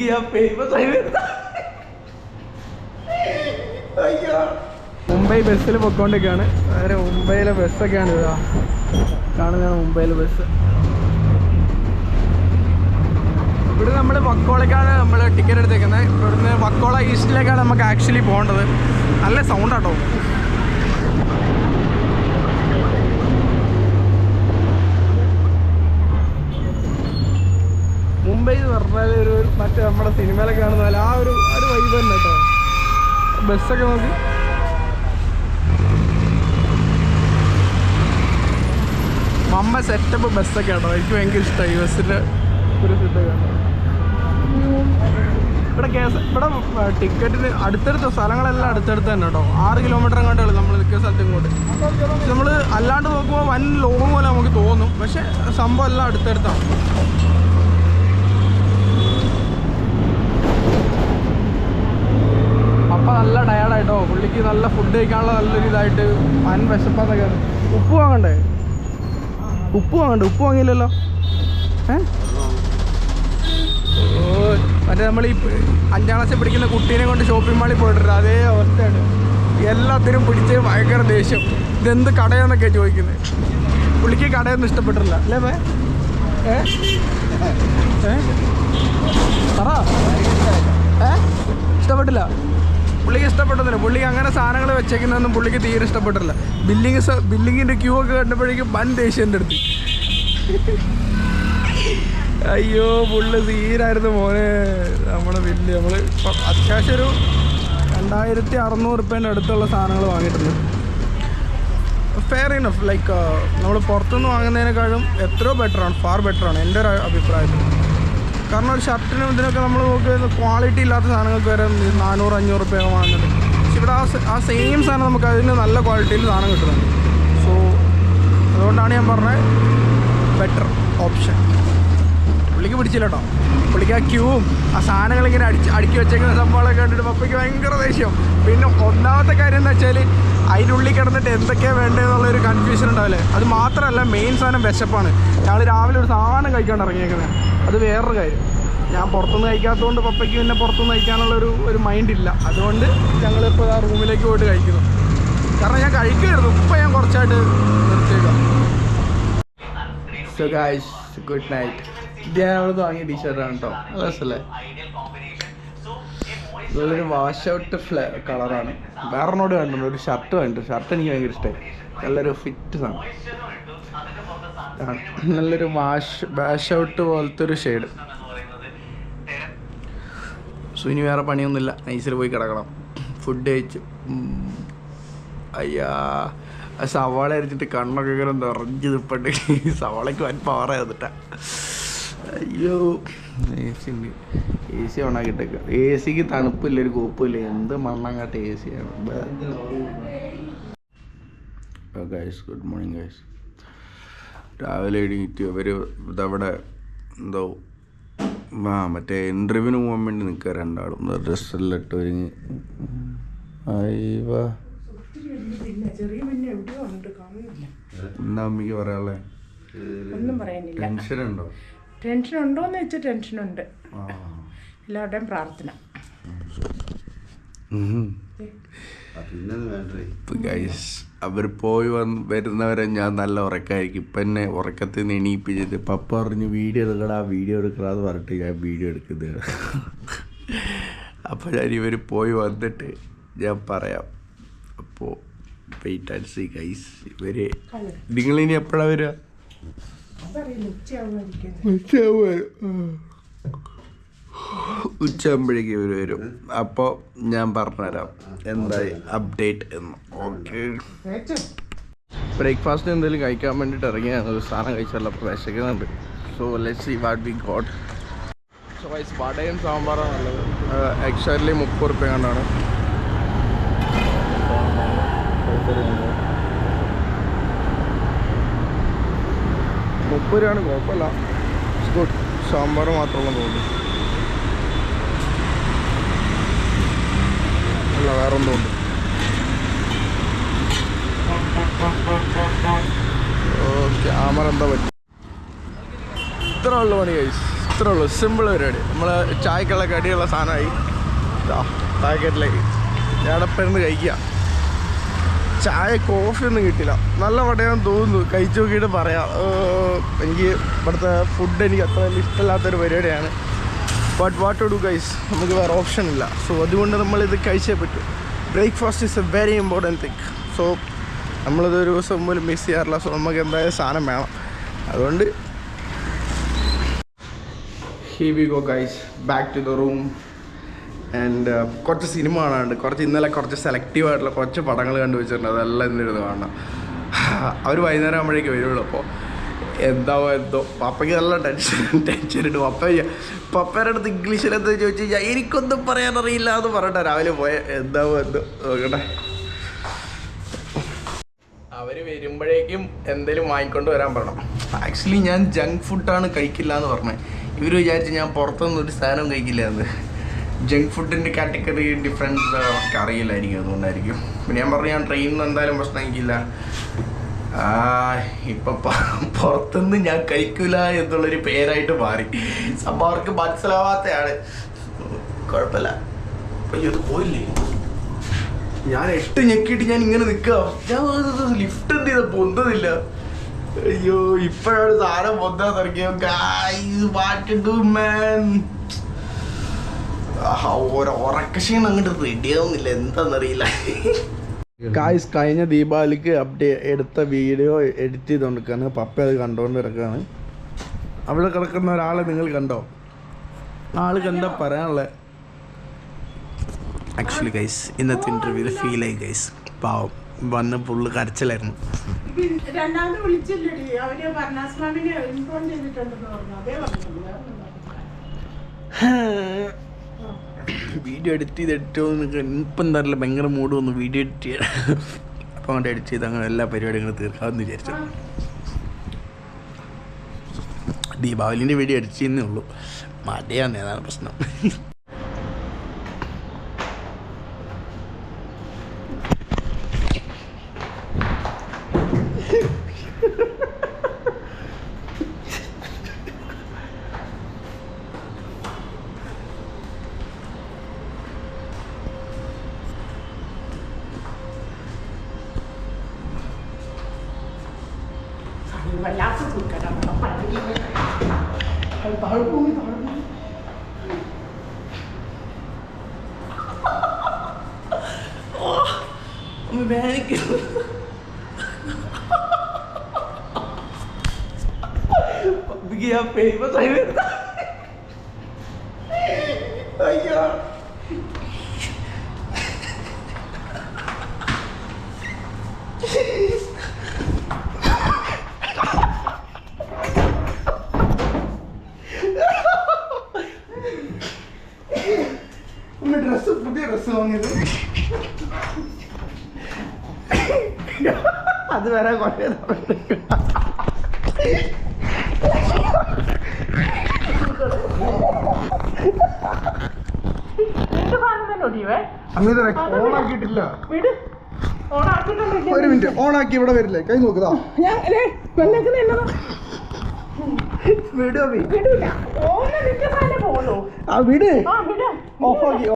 എനിക്ക് ഞാൻ ഫേമസ് ആയി മുംബൈ ബസ്സിൽ പൊയ്ക്കൊണ്ടിരിക്കുകയാണ്. അതായത് മുംബൈയിലെ ബസ്സൊക്കെയാണ് ഇതാ കാണുന്നതാണ് മുംബൈയിലെ ബസ്. ഇവിടെ നമ്മൾ വക്കോളയ്ക്കാണ് നമ്മൾ ടിക്കറ്റ് എടുത്തേക്കുന്നത്. ഇവിടുന്ന് വക്കോള ഈസ്റ്റിലേക്കാണ് നമുക്ക് ആക്ച്വലി പോകേണ്ടത്. നല്ല സൗണ്ടാട്ടോ. മുംബൈ എന്ന് പറഞ്ഞാൽ ഒരു മറ്റേ നമ്മുടെ സിനിമയിലൊക്കെ കാണുന്ന പോലെ ആ ഒരു വൈബ് തന്നെ കേട്ടോ. ബസ്സൊക്കെ നോക്കി മമ്മ സെറ്റപ്പ് ബസ്സൊക്കെ ആണോ. എനിക്ക് ഭയങ്കര ഇഷ്ടമായി ബസ്സിൻ്റെ ഒരു സെറ്റൊക്കെ. ഇവിടെ ഇവിടെ ടിക്കറ്റിന് അടുത്തടുത്ത സ്ഥലങ്ങളെല്ലാം അടുത്തടുത്ത് തന്നെ കേട്ടോ. 6 കിലോമീറ്റർ കണ്ടുള്ളൂ നമ്മൾ നിൽക്കുന്ന സ്ഥലത്ത് ഇങ്ങോട്ട്. നമ്മൾ അല്ലാണ്ട് നോക്കുമ്പോൾ വൻ ലോങ് പോലെ നമുക്ക് തോന്നും, പക്ഷെ സംഭവം എല്ലാം അടുത്തടുത്താണ്. അപ്പം നല്ല ടയർഡായിട്ടോ. പുള്ളിക്ക് നല്ല ഫുഡ് കഴിക്കാനുള്ള നല്ലൊരു ഇതായിട്ട് വൻ വിശപ്പാന്നൊക്കെ. ഉപ്പ് വാങ്ങണ്ടേ? ഉപ്പ് വാങ്ങിയില്ലല്ലോ. മറ്റേ നമ്മൾ ഈ 5ാം ക്ലാസ്സിൽ പഠിക്കുന്ന കുട്ടീനെ കൊണ്ട് ഷോപ്പിംഗ് മാളിൽ പോയിട്ടുണ്ട്. അതേ അവസ്ഥയാണ്. എല്ലാത്തിനും പിടിച്ച് ഭയങ്കര ദേഷ്യം. ഇതെന്ത് കടയാന്നൊക്കെ ചോദിക്കുന്നത്. പുള്ളിക്ക് കടയൊന്നും ഇഷ്ടപ്പെട്ടില്ല അല്ലേ മേ? പറ. ഇഷ്ടപ്പെട്ടില്ല? പുള്ളിക്ക് ഇഷ്ടപ്പെട്ടതില്ല. പുള്ളിക്ക് അങ്ങനെ സാധനങ്ങൾ വെച്ചേക്കുന്നതൊന്നും പുള്ളിക്ക് തീരെ ഇഷ്ടപ്പെട്ടില്ല. ബില്ലിങ്ങിൻ്റെ ക്യൂ ഒക്കെ കണ്ടപ്പോഴേക്കും വൻ ദേഷ്യൻ്റെ അടുത്ത്. അയ്യോ പുള്ളി തീരായിരുന്നു മോനെ. നമ്മുടെ ബില്ല് നമ്മൾ ഇപ്പം അത്യാവശ്യം ഒരു 2600 റുപ്യേൻ്റെ അടുത്തുള്ള സാധനങ്ങൾ വാങ്ങിയിട്ടുണ്ട്. Fair enough. ലൈക്ക് നമ്മൾ പുറത്തുനിന്ന് വാങ്ങുന്നതിനേക്കാളും എത്രയോ ബെറ്ററാണ്, ഫാർ ബെറ്ററാണ് എൻ്റെ ഒരു അഭിപ്രായത്തിൽ. കാരണം ഒരു ഷർട്ടിനും ഇതിനൊക്കെ നമ്മൾ നോക്കുന്ന ക്വാളിറ്റി ഇല്ലാത്ത സാധനങ്ങൾക്ക് വരെ 400-500 റുപ്യ വാങ്ങുന്നുണ്ട്. പക്ഷെ ഇവിടെ ആ സെയിം സാധനം നമുക്ക് അതിന് നല്ല ക്വാളിറ്റിയിൽ സാധനം കിട്ടുന്നുണ്ട്. സോ അതുകൊണ്ടാണ് ഞാൻ പറഞ്ഞത് ബെറ്റർ ഓപ്ഷൻ. പുള്ളിക്ക് പിടിച്ചില്ല കേട്ടോ. പുള്ളിക്ക് ആ ക്യൂവും ആ സാധനങ്ങളിങ്ങനെ അടുക്കി വെച്ചേക്കുന്ന സംഭവങ്ങളൊക്കെ കണ്ടിട്ട് പപ്പയ്ക്ക് ഭയങ്കര ദേഷ്യം. പിന്നെ ഒന്നാമത്തെ കാര്യം എന്ന് വെച്ചാൽ അതിൻ്റെ ഉള്ളിൽ കിടന്നിട്ട് എന്തൊക്കെയാണ് വേണ്ടതെന്നുള്ളൊരു കൺഫ്യൂഷൻ ഉണ്ടാവില്ലേ. അത് മാത്രമല്ല, മെയിൻ സാധനം വിശപ്പാണ്. ഞങ്ങൾ രാവിലെ ഒരു സാധനം കഴിക്കാണ്ട് ഇറങ്ങിയേക്കുന്നത്. അത് വേറൊരു കാര്യം. ഞാൻ പുറത്തുനിന്ന് കഴിക്കാത്തതുകൊണ്ട് പപ്പയ്ക്ക് പിന്നെ പുറത്തുനിന്ന് കഴിക്കാനുള്ള ഒരു മൈൻഡ് ഇല്ല. അതുകൊണ്ട് ഞങ്ങളിപ്പോൾ ആ റൂമിലേക്ക് പോയിട്ട് കഴിക്കുന്നു. കാരണം ഞാൻ കഴിക്കുമായിരുന്നു, ഇപ്പം ഞാൻ കുറച്ചായിട്ട് നിർത്തിയേക്കാം. So guys, good night. ഇത് ഞാൻ അവിടെ നിന്ന് വാങ്ങിയ ടീഷർട്ടാണ് കേട്ടോ. രസമല്ലേ? ഇതൊരു വാഷ് ഔട്ട് കളറാണ്. വേറെന്നോട് കണ്ടു ഒരു ഷർട്ട് കണ്ടു. ഷർട്ട് എനിക്ക് ഭയങ്കര ഇഷ്ടമായി. നല്ലൊരു ഫിറ്റ് സാധനം. നല്ലൊരു വാഷ് ഔട്ട് പോലത്തെ ഒരു ഷെയ്ഡ്. സോ ഇനി വേറെ പണിയൊന്നുമില്ല. നൈസിൽ പോയി കിടക്കണം. ഫുഡ് കഴിച്ചു. അയ്യാ, സവാള അരിച്ചിട്ട് കണ്ണൊക്കെ ഇങ്ങനെ നിറഞ്ഞ് നിൽപ്പണ്ട്. സവാളയ്ക്ക് വൻ പവറായി വന്നിട്ടാ. അയ്യോ, AC ഉണ്ട്. AC ഓണാക്കിയിട്ടേക്ക. AC തണുപ്പില്ല, ഒരു കോപ്പില്ല. എന്ത് മണ്ണങ്ങാട്ട് AC ആണ്. Guys, good morning guys. രാവിലെ എണീറ്റ് അവർ ഇതവിടെ എന്തോ മറ്റേ ഇൻ്റർവ്യൂവിന് പോകാൻ വേണ്ടി നിൽക്കുക. രണ്ടാളും ഡ്രസ്സെല്ലാം ഇട്ട് ഒരുങ്ങി. അയ്യോ, എന്താ അമ്മയ്ക്ക് പറയാനുള്ളത്? ഒന്നും പറയാനില്ല. ടെൻഷനുണ്ടോ? ടെൻഷൻ ഉണ്ടോയെന്ന് വെച്ചാൽ ടെൻഷനുണ്ട്. എല്ലാവരുടെയും പ്രാർത്ഥന. അവർ പോയി വരുന്നവരെ ഞാൻ നല്ല ഉറക്കമായിരിക്കും. ഇപ്പം എന്നെ ഉറക്കത്തിൽ നിന്ന് എണീപ്പിച്ചിട്ട് പപ്പ പറഞ്ഞു വീഡിയോ എടുക്കടാ, വീഡിയോ എടുക്കടാന്ന് പറഞ്ഞിട്ട് ഞാൻ വീഡിയോ എടുക്കുന്നത്. അപ്പോൾ ഞാൻ ഇവർ പോയി വന്നിട്ട് ഞാൻ പറയാം. അപ്പോൾ വെയിറ്റ് ആൻഡ് സീ ഗൈസ്. ഇവര് നിങ്ങളിനി എപ്പോഴാണ് വരിക? ഉച്ചയാകുമ്പോഴേക്കും ഇവർ വരും. അപ്പോൾ ഞാൻ പറഞ്ഞുതരാം എന്തായി അപ്ഡേറ്റ് എന്ന്. ഓക്കെ, ബ്രേക്ക്ഫാസ്റ്റ് എന്തെങ്കിലും കഴിക്കാൻ വേണ്ടിയിട്ട് ഇറങ്ങിയാണ്. ഒരു സാധനം കഴിച്ചല്ലോ, അപ്പോൾ വിശക്കുന്നുണ്ട്. So let's see what we got. So guys, വടയും സാമ്പാറാണ് നല്ലത്. ആക്ച്വലി 30 റുപ്യ കണ്ടാണ്. 30 രൂപയാണ്, കുഴപ്പമില്ല. It's good. സാമ്പാർ മാത്രമുള്ള തോന്നുന്നു. അല്ല, വേറെ ഒന്നും ഉണ്ട്. ക്യാമറ എന്താ പറ്റും? ഇത്ര ഉള്ള പണി കഴിച്ചു. ഇത്രേ ഉള്ളൂ, സിമ്പിൾ പരിപാടി. നമ്മൾ ചായക്കുള്ള കടിയുള്ള സാധനമായി പാക്കറ്റിലേക്ക് ഞാടപ്പരുന്ന് കഴിക്കുക. ചായ കോഫി ഒന്നും കിട്ടില്ല, നല്ല വടയാന്ന് തോന്നുന്നു. കഴിച്ചു നോക്കിയിട്ട് പറയാം. എനിക്ക് ഇവിടുത്തെ ഫുഡ് എനിക്ക് അത്ര വലിയ ഇഷ്ടമില്ലാത്തൊരു പരിപാടിയാണ്. But what to do guys, നമുക്ക് വേറെ ഓപ്ഷൻ ഇല്ല. സോ അതുകൊണ്ട് നമ്മളിത് കഴിച്ചേ പറ്റൂ. Breakfast is a very important thing. So നമ്മളിതൊരു ദിവസം പോലും മിസ് ചെയ്യാറില്ല. സോ നമുക്ക് എന്തായാലും സാധനം വേണം. അതുകൊണ്ട് here we go guys, back to the room. And കുറച്ച് സിനിമ കാണാനുണ്ട്. ഇന്നലെ കുറച്ച് സെലക്റ്റീവായിട്ടുള്ള കുറച്ച് പടങ്ങൾ കണ്ടു വെച്ചിട്ടുണ്ട്. അതെല്ലാം ഇന്നിരുന്ന് കാണണം. അവർ വൈകുന്നേരം ആകുമ്പോഴേക്ക് വരുള്ളൂ. അപ്പോൾ എന്താവോ എന്തോ പപ്പയ്ക്ക് നല്ല ടെൻഷൻ ഉണ്ട്. പപ്പയുടെ അടുത്ത് ഇംഗ്ലീഷിലെന്താ ചോദിച്ചു കഴിഞ്ഞാൽ എനിക്കൊന്നും പറയാനറിയില്ല എന്ന് പറഞ്ഞിട്ട് രാവിലെ പോയ എന്താവോ എന്തോ നോക്കട്ടെ. അവർ വരുമ്പോഴേക്കും എന്തെങ്കിലും വാങ്ങിക്കൊണ്ട് വരാൻ പറയണം. ആക്ച്വലി ഞാൻ ജങ്ക് ഫുഡാണ് കഴിക്കില്ല എന്ന് പറഞ്ഞത്. ഇവർ വിചാരിച്ച് ഞാൻ പുറത്തുനിന്നൊരു സാധനം കഴിക്കില്ല എന്ന്. ജങ്ക് ഫുഡിൻ്റെ കാറ്റഗറി ഡിഫറൻസ് അവർക്ക് അറിയില്ലായിരിക്കും, അതുകൊണ്ടായിരിക്കും. പിന്നെ ഞാൻ പറഞ്ഞു ഞാൻ ട്രെയിനിൽ നിന്ന് എന്തായാലും ഭക്ഷണം കഴിക്കില്ല. ഇപ്പം പുറത്തുനിന്ന് ഞാൻ കഴിക്കില്ല എന്നുള്ളൊരു പേരായിട്ട് മാറി. സംഭവം അവർക്ക് മനസ്സിലാവാത്തയാണ്. കുഴപ്പമില്ല. അയ്യോ ഇത് പോയില്ലേ, ഞാൻ 8 ഞെക്കിയിട്ട് ഞാൻ ഇങ്ങനെ നിൽക്കുക. ഞാൻ ലിഫ്റ്റ് എന്ത് ചെയ്താൽ പൊന്തതില്ല. അയ്യോ ഇപ്പോഴാണ് സാധനം പൊന്താൻ തുടങ്ങിയോ. ഉറക്കക്ഷീണം അങ്ങോട്ട് റെഡി ആവുന്നില്ല, എന്താണെന്നറിയില്ല. ഗായ്സ് കഴിഞ്ഞ ദീപാവലിക്ക് എടുത്ത വീഡിയോ എഡിറ്റ് ചെയ്തുകൊണ്ടിരിക്കുകയാണ്. പപ്പ അത് കണ്ടുകൊണ്ട് കിടക്കുകയാണ്. അവിടെ കിടക്കുന്ന ഒരാളെ നിങ്ങൾ കണ്ടോ? ആൾ കണ്ടാ പറയാനുള്ളത്. ആക്ച്വലി ഗൈസ് ഇന്നത്തെ ഇന്റർവ്യൂവിൽ ഫീലായി ഗൈസ്. പാവം വന്ന് ഫുള്ള് കരച്ചിലായിരുന്നു. വീഡിയോ എഡിറ്റ് ചെയ്തിട്ടോ ഇപ്പം എന്താ അറിയില്ല, ഭയങ്കര മൂഡ് വന്നു വീഡിയോ എഡിറ്റ് ചെയ്യാൻ. അപ്പം അങ്ങോട്ട് എഡിറ്റ് ചെയ്ത് അങ്ങനെ എല്ലാ പരിപാടികളും തീർക്കാമെന്ന് വിചാരിച്ചു. ദീപാവലിൻ്റെ വീഡിയോ എഡിറ്റ് ചെയ്യുന്നേ ഉള്ളൂ, മടിയാന്ന്, ഏതാണ് പ്രശ്നം. ഫേമസ് ആയി അയ്യോ ഡ്രസ് പുതിയ ഡ്രസ് വാങ്ങിയത് അത് വരാൻ കുറേ ഓണാക്കിയിട്ടില്ല. ഒരു മിനിറ്റ്, ഓണാക്കി ഇവിടെ വരില്ലേ? കൈ നോക്കുതാ വിട് ഓഫാക്കി.